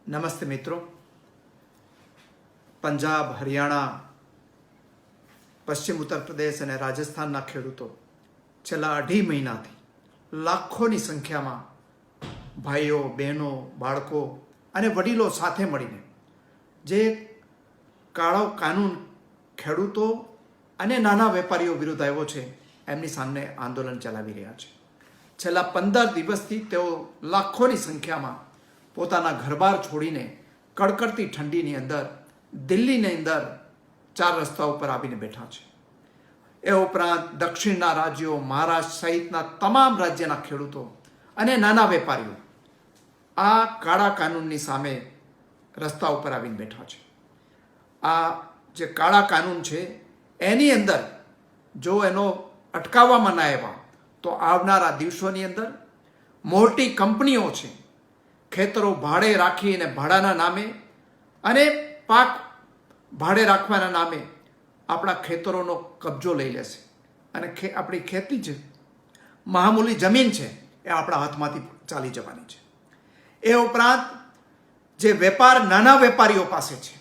નમસ્તે મિત્રો. પંજાબ, હરિયાણા, પશ્ચિમ ઉત્તર પ્રદેશ અને રાજસ્થાનના ખેડૂતો છેલ્લા 2.5 મહિનાથી લાખોની સંખ્યામાં ભાઈઓ, બહેનો, બાળકો અને વડીલો સાથે મળીને જે કાળો કાનૂન ખેડૂતો અને નાના વેપારીઓ વિરુદ્ધ આવ્યો છે એમની સામે આંદોલન ચલાવી રહ્યા છે. છેલ્લા 15 દિવસથી તેઓ લાખોની સંખ્યામાં પોતાના ઘરબાર છોડીને કડકડતી ઠંડીની અંદર દિલ્હીની અંદર 4 રસ્તા ઉપર આવીને બેઠા છે. એ ઉપરાંત દક્ષિણના રાજ્યો, મહારાષ્ટ્ર સહિતના તમામ રાજ્યના ખેડૂતો અને નાના વેપારીઓ આ કાળા કાનૂનની સામે રસ્તા ઉપર આવીને બેઠા છે. આ જે કાળા કાનૂન છે એની અંદર જો એનો અટકાવવામાં ના આવ્યા તો આવનારા દિવસોની અંદર મોટી કંપનીઓ છે ખેતરો ભાડે રાખીને ભાડાના નામે અને પાક ભાડે રાખવાના નામે આપણા ખેતરોનો કબજો લઈ લેશે અને આપણી ખેતી છે, મામૂલી જમીન છે, એ આપણા હાથમાંથી ચાલી જવાની છે. એ ઉપરાંત જે વેપાર નાના વેપારીઓ પાસે છે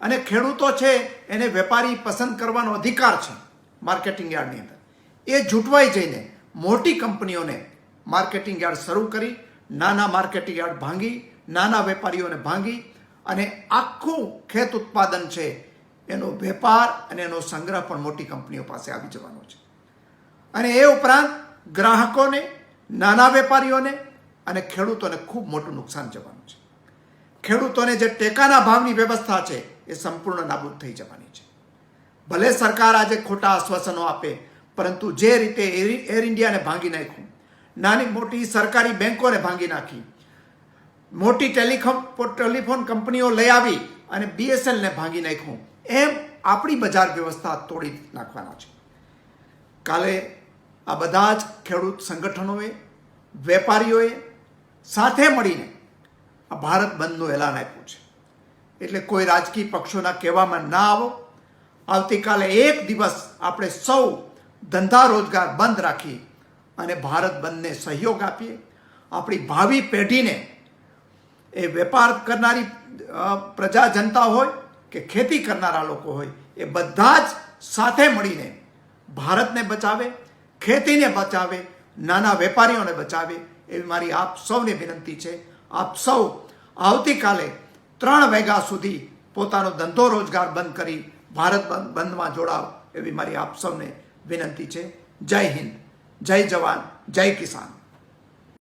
અને ખેડૂતો છે એને વેપારી પસંદ કરવાનો અધિકાર છે માર્કેટિંગ યાર્ડની અંદર, એ જૂટવાઈ જઈને મોટી કંપનીઓને માર્કેટિંગ યાર્ડ શરૂ કરી નાના માર્કેટિંગ યાર્ડ ભાંગી નાના વેપારીઓને ભાંગી અને આખું ખેત ઉત્પાદન છે એનો વેપાર અને એનો સંગ્રહ પણ મોટી કંપનીઓ પાસે આવી જવાનો છે. અને એ ઉપરાંત ગ્રાહકોને, નાના વેપારીઓને અને ખેડૂતોને ખૂબ મોટું નુકસાન જવાનું છે. ખેડૂતોને જે ટેકાના ભાવની વ્યવસ્થા છે એ સંપૂર્ણ નાબૂદ થઈ જવાની છે. ભલે સરકાર આજે ખોટા આશ્વાસનો આપે, પરંતુ જે રીતે એર ઇન્ડિયાને ભાંગી નાખ્યું, નાની મોટી સરકારી બેંકોને ભાંગી નાખી, મોટી ટેલિફોન કંપનીઓ લઈ આવી અને BSNLને ભાંગી નાખ્યું, એમ આપણી બજાર વ્યવસ્થા તોડી નાખવાના છે. કાલે આ બધા જ ખેડૂત સંગઠનોએ, વેપારીઓએ સાથે મળીને આ ભારત બંધનું એલાન આપ્યું છે. એટલે કોઈ રાજકીય પક્ષોના કહેવામાં ના આવો. આવતીકાલે એક દિવસ આપણે સૌ ધંધા રોજગાર બંધ રાખી અને ભારત બંધને સહયોગ આપીએ. આપણી ભાવિ પેઢીને, એ વેપાર કરનારી પ્રજા જનતા હોય કે ખેતી કરનારા લોકો હોય, એ બધા જ સાથે મળીને ભારતને બચાવે, ખેતીને બચાવે, નાના વેપારીઓને બચાવે, એવી મારી આપ સૌને વિનંતી છે. આપ સૌ આવતીકાલે 3 વાગ્યા સુધી પોતાનો ધંધો રોજગાર બંધ કરી ભારત બંધમાં જોડાવ, એવી મારી આપ સૌને વિનંતી છે. જય હિન્દ, જય જવાન, જય કિસાન.